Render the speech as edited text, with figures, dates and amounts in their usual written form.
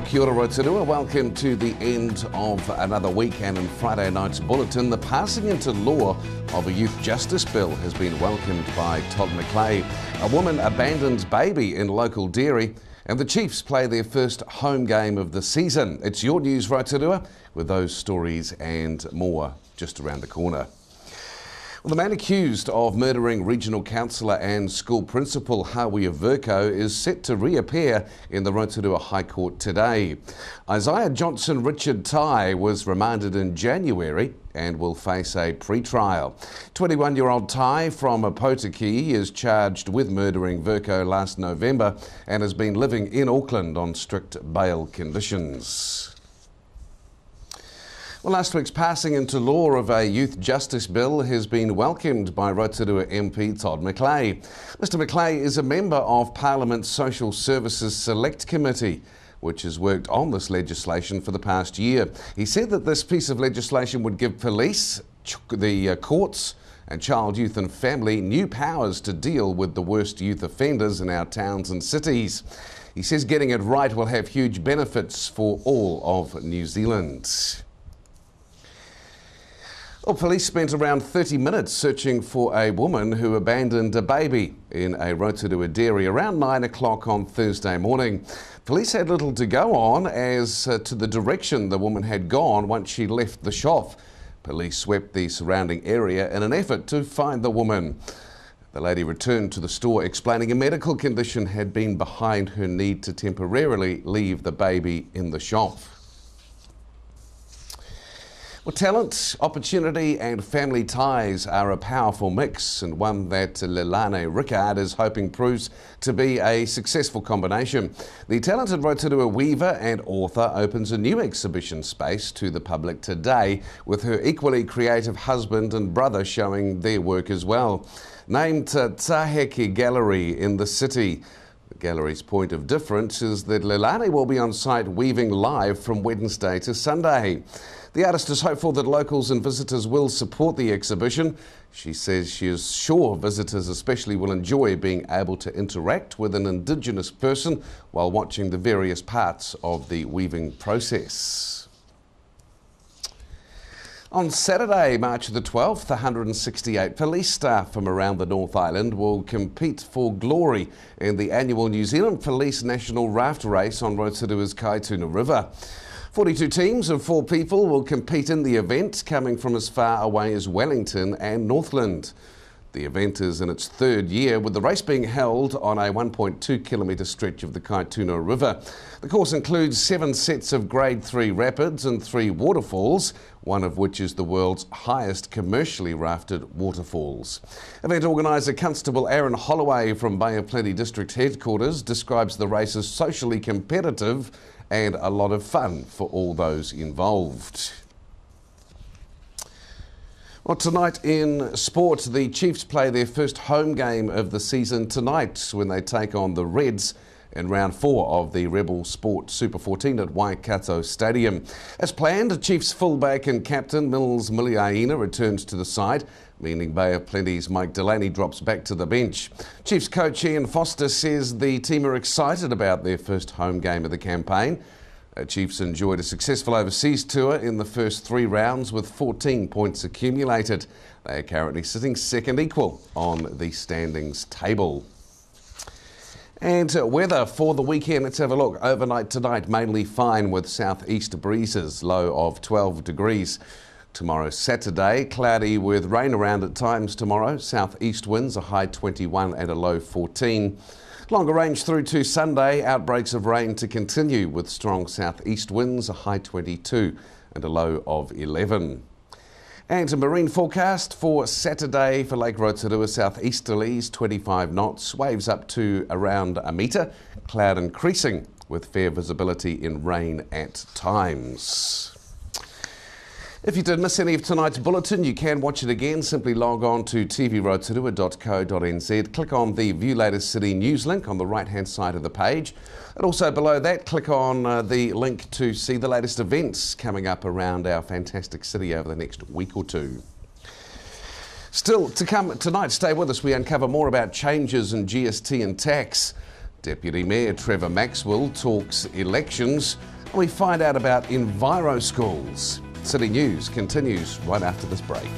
Kia ora Rotorua. Welcome to the end of another week, and in Friday night's bulletin, the passing into law of a youth justice bill has been welcomed by Todd McClay. A woman abandons baby in local dairy, and the Chiefs play their first home game of the season. It's your news, Rotorua, with those stories and more just around the corner. Well, the man accused of murdering regional councillor and school principal Hawi Averko is set to reappear in the Rotorua High Court today. Isaiah Johnson Richard Tai was remanded in January and will face a pre-trial. 21-year-old Tai from Opotiki is charged with murdering Verko last November and has been living in Auckland on strict bail conditions. Well, last week's passing into law of a youth justice bill has been welcomed by Rotorua MP Todd McClay. Mr McClay is a member of Parliament's Social Services Select Committee, which has worked on this legislation for the past year. He said that this piece of legislation would give police, the courts and child, youth and family new powers to deal with the worst youth offenders in our towns and cities. He says getting it right will have huge benefits for all of New Zealand. Well, police spent around 30 minutes searching for a woman who abandoned a baby in a Rotorua dairy around 9 o'clock on Thursday morning. Police had little to go on as to the direction the woman had gone once she left the shop. Police swept the surrounding area in an effort to find the woman. The lady returned to the store explaining a medical condition had been behind her need to temporarily leave the baby in the shop. Well, talent, opportunity and family ties are a powerful mix, and one that Lelane Rickard is hoping proves to be a successful combination. The talented Rotorua weaver and author opens a new exhibition space to the public today, with her equally creative husband and brother showing their work as well. Named Taheke Gallery in the city. The gallery's point of difference is that Lelane will be on site weaving live from Wednesday to Sunday. The artist is hopeful that locals and visitors will support the exhibition. She says she is sure visitors especially will enjoy being able to interact with an Indigenous person while watching the various parts of the weaving process. On Saturday, March the 12th, 168 police staff from around the North Island will compete for glory in the annual New Zealand Police National Raft Race on Rotorua's Kaituna River. 42 teams of 4 people will compete in the event, coming from as far away as Wellington and Northland. The event is in its 3rd year, with the race being held on a 1.2 kilometre stretch of the Kaituna River. The course includes 7 sets of Grade 3 rapids and 3 waterfalls, one of which is the world's highest commercially rafted waterfalls. Event organiser Constable Aaron Holloway from Bay of Plenty District Headquarters describes the race as socially competitive and a lot of fun for all those involved. Well, tonight in sport, the Chiefs play their first home game of the season tonight when they take on the Reds in round 4 of the Rebel Sport Super 14 at Waikato Stadium. As planned, Chiefs fullback and captain Mills Miliaina returns to the side, meaning Bay of Plenty's Mike Delaney drops back to the bench. Chiefs coach Ian Foster says the team are excited about their first home game of the campaign. Chiefs enjoyed a successful overseas tour in the first 3 rounds with 14 points accumulated. They are currently sitting second equal on the standings table. And weather for the weekend, let's have a look. Overnight tonight, mainly fine with southeast breezes, low of 12 degrees. Tomorrow, Saturday, cloudy with rain around at times tomorrow. Southeast winds, a high 21 and a low 14. Longer range through to Sunday, outbreaks of rain to continue with strong southeast winds, a high 22 and a low of 11. And a marine forecast for Saturday for Lake Rotorua, southeasterlies 25 knots, waves up to around a metre, cloud increasing with fair visibility in rain at times. If you did miss any of tonight's bulletin, you can watch it again. Simply log on to tvrotorua.co.nz, click on the View Latest City News link on the right-hand side of the page. And also below that, click on the link to see the latest events coming up around our fantastic city over the next week or two. Still to come tonight, stay with us. We uncover more about changes in GST and tax. Deputy Mayor Trevor Maxwell talks elections, We find out about Enviro Schools. City News continues right after this break.